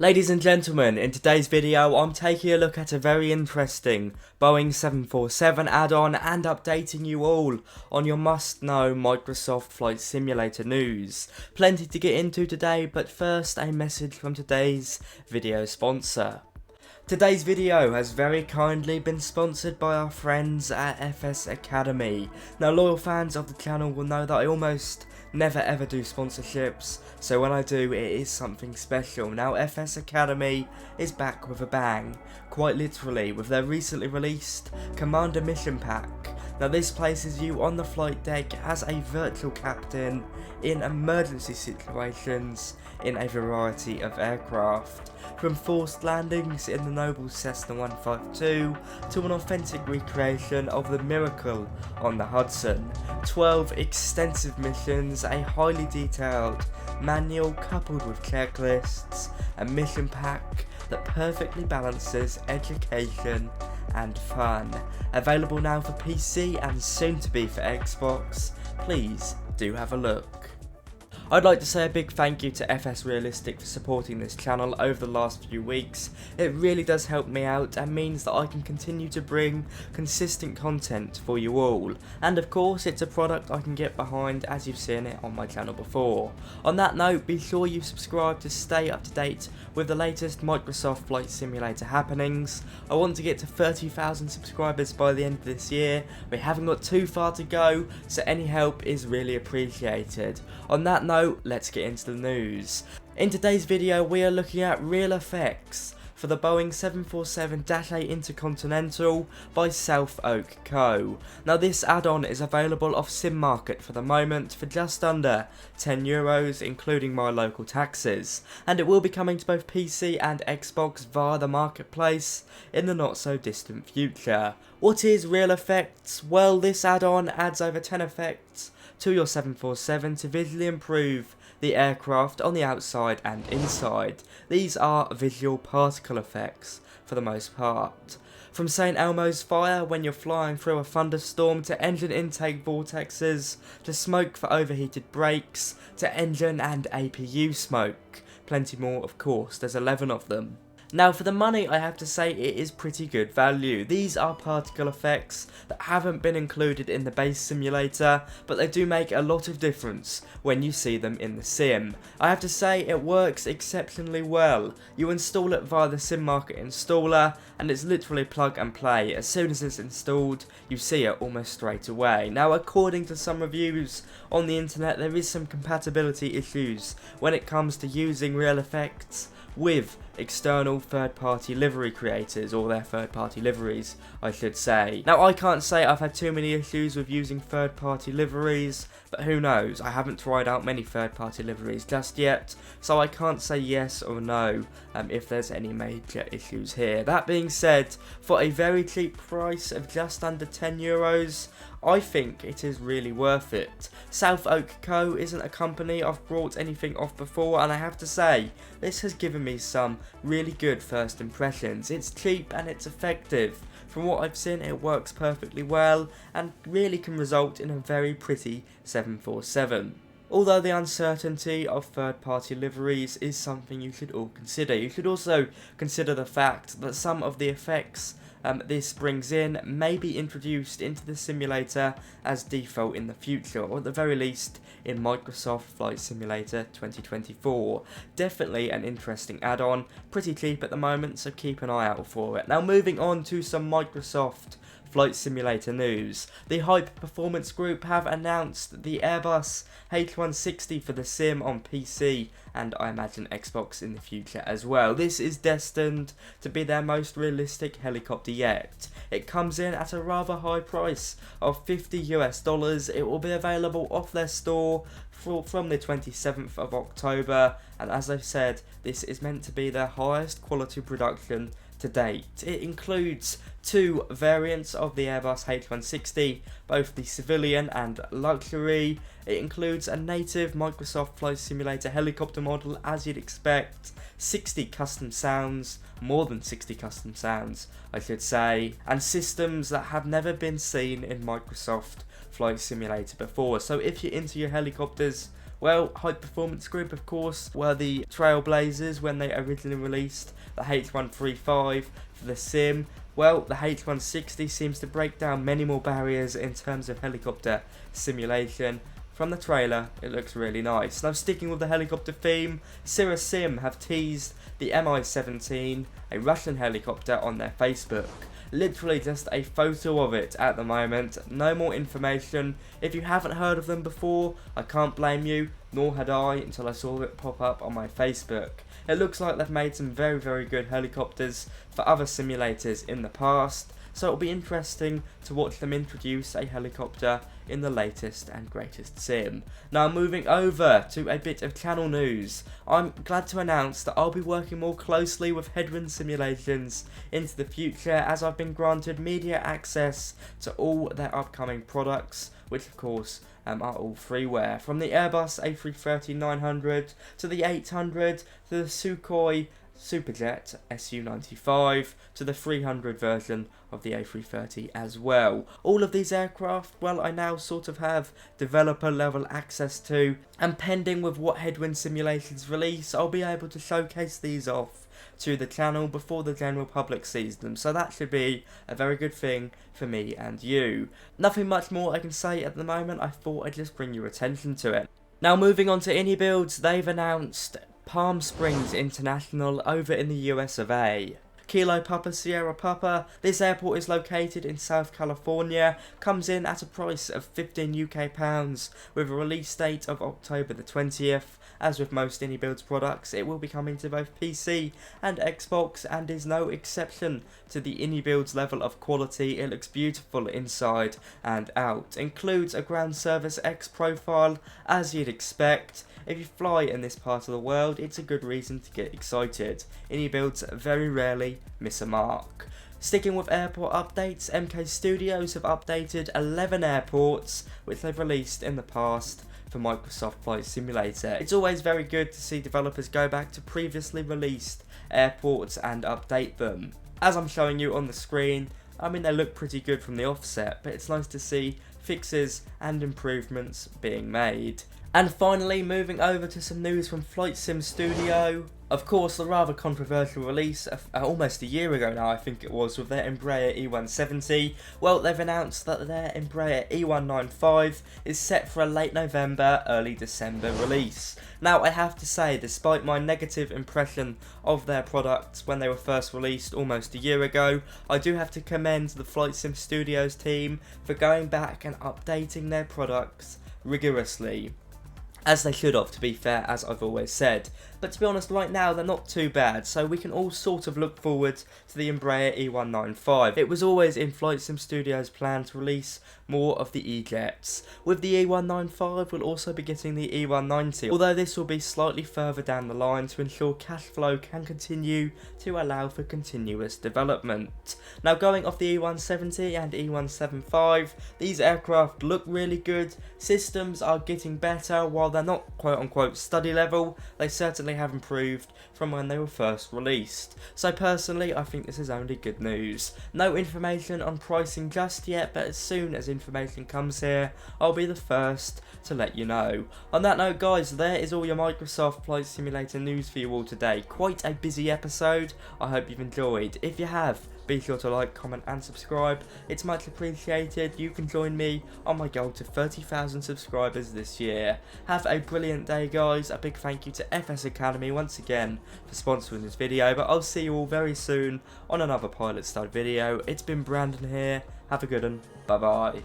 Ladies and gentlemen, in today's video I'm taking a look at a very interesting Boeing 747 add-on and updating you all on your must-know Microsoft Flight Simulator news. Plenty to get into today, but first a message from today's video sponsor. Today's video has very kindly been sponsored by our friends at FS Academy. Now, loyal fans of the channel will know that I almost never ever do sponsorships, so when I do, it is something special. Now, FS Academy is back with a bang, quite literally, with their recently released Commander Mission Pack. Now, this places you on the flight deck as a virtual captain in emergency situations in a variety of aircraft, from forced landings in the noble Cessna 152 to an authentic recreation of the Miracle on the Hudson. 12 extensive missions, a highly detailed manual coupled with checklists, a mission pack that perfectly balances education and fun. Available now for PC and soon to be for Xbox. Please do have a look. I'd like to say a big thank you to FS Realistic for supporting this channel over the last few weeks. It really does help me out and means that I can continue to bring consistent content for you all. And of course, it's a product I can get behind, as you've seen it on my channel before. On that note, be sure you subscribe to stay up to date with the latest Microsoft Flight Simulator happenings. I want to get to 30,000 subscribers by the end of this year. We haven't got too far to go, so any help is really appreciated. On that note, let's get into the news. In today's video, we are looking at real effects for the Boeing 747-8 Intercontinental by South Oak Co. Now, this add-on is available off Sim Market for the moment for just under €10, including my local taxes, and it will be coming to both PC and Xbox via the marketplace in the not so distant future. What is real effects? Well, this add-on adds over 10 effects to your 747 to visually improve the aircraft on the outside and inside. These are visual particle effects for the most part. From St. Elmo's fire when you're flying through a thunderstorm, to engine intake vortexes, to smoke for overheated brakes, to engine and APU smoke. Plenty more, of course, there's 11 of them. Now, for the money, I have to say it is pretty good value. These are particle effects that haven't been included in the base simulator, but they do make a lot of difference when you see them in the sim. I have to say it works exceptionally well. You install it via the Sim Market installer, and it's literally plug and play. As soon as it's installed, you see it almost straight away. Now, according to some reviews on the internet, there is some compatibility issues when it comes to using real effects with external third-party livery creators, or their third-party liveries, I should say. Now, I can't say I've had too many issues with using third-party liveries, but who knows? I haven't tried out many third-party liveries just yet, so I can't say yes or no if there's any major issues here. That being said, for a very cheap price of just under €10, I think it is really worth it. South Oak Co. isn't a company I've brought anything off before, and I have to say, this has given me some really good first impressions. It's cheap and it's effective. From what I've seen, it works perfectly well and really can result in a very pretty 747. Although the uncertainty of third-party liveries is something you should all consider. You should also consider the fact that some of the effects this brings in may be introduced into the simulator as default in the future, or at the very least in Microsoft Flight Simulator 2024. Definitely an interesting add-on, pretty cheap at the moment, so keep an eye out for it. Now, moving on to some Microsoft Flight Simulator news. The Hype Performance Group have announced the Airbus H160 for the sim on PC and I imagine Xbox in the future as well. This is destined to be their most realistic helicopter yet. It comes in at a rather high price of $50. It will be available off their store from the 27th of October, and as I've said, this is meant to be their highest quality production to date. It includes two variants of the Airbus H160, both the civilian and luxury. It includes a native Microsoft Flight Simulator helicopter model, as you'd expect, 60 custom sounds, more than 60 custom sounds, I should say, and systems that have never been seen in Microsoft Flight Simulator before. So if you're into your helicopters, Well, High Performance Group, of course, were the trailblazers when they originally released the H135 for the sim. Well, the H160 seems to break down many more barriers in terms of helicopter simulation. From the trailer, it looks really nice. Now, sticking with the helicopter theme, Cera Sim have teased the MI-17, a Russian helicopter, on their Facebook. Literally just a photo of it at the moment, no more information. If you haven't heard of them before, I can't blame you, nor had I until I saw it pop up on my Facebook. It looks like they've made some very, very good helicopters for other simulators in the past, so it'll be interesting to watch them introduce a helicopter in the latest and greatest sim. Now, moving over to a bit of channel news, I'm glad to announce that I'll be working more closely with Headwind simulations into the future, as I've been granted media access to all their upcoming products, which of course are all freeware, from the Airbus A330-900 to the 800 to the Sukhoi Superjet Su-95 to the 300 version of the A330 as well. All of these aircraft, well, I now sort of have developer level access to, and pending with what Headwind simulations release, I'll be able to showcase these off to the channel before the general public sees them, so that should be a very good thing for me and you. Nothing much more I can say at the moment, I thought I'd just bring your attention to it. Now, moving on to IniBuilds, they've announced Palm Springs International over in the US of A. Kilo Papa Sierra Papa, this airport is located in South California, comes in at a price of £15 UK, with a release date of October the 20th. As with most IniBuilds products, it will be coming to both PC and Xbox, and is no exception to the IniBuilds level of quality. It looks beautiful inside and out. Includes a Ground Service X profile, as you'd expect. If you fly in this part of the world, it's a good reason to get excited. IniBuilds very rarely miss a mark. Sticking with airport updates, MK Studios have updated 11 airports which they've released in the past for Microsoft Flight Simulator. It's always very good to see developers go back to previously released airports and update them. As I'm showing you on the screen, I mean, they look pretty good from the offset, but it's nice to see fixes and improvements being made. And finally, moving over to some news from Flight Sim Studio. Of course, the rather controversial release almost a year ago now, I think it was, with their Embraer E170. Well, they've announced that their Embraer E195 is set for a late November, early December release. Now, I have to say, despite my negative impression of their products when they were first released almost a year ago, I do have to commend the Flight Sim Studios team for going back and updating their products rigorously. As they should have, to be fair, as I've always said. But to be honest, right now they're not too bad, so we can all sort of look forward to the Embraer E195. It was always in Flight Sim Studios' plan to release more of the E-Jets. With the E195, we'll also be getting the E190, although this will be slightly further down the line to ensure cash flow can continue to allow for continuous development. Now, going off the E170 and E175, these aircraft look really good. Systems are getting better. While they're not quote-unquote study level, they certainly have improved from when they were first released. So personally, I think this is only good news. No information on pricing just yet, but as soon as information comes here, I'll be the first to let you know. On that note, guys, there is all your Microsoft Flight Simulator news for you all today. Quite a busy episode. I hope you've enjoyed. If you have, be sure to like, comment and subscribe. It's much appreciated. You can join me on my goal to 30,000 subscribers this year. Have a brilliant day, guys. A big thank you to FS Academy once again for sponsoring this video, but I'll see you all very soon on another pilot stud video. It's been Brandon here. Have a good one. Bye bye.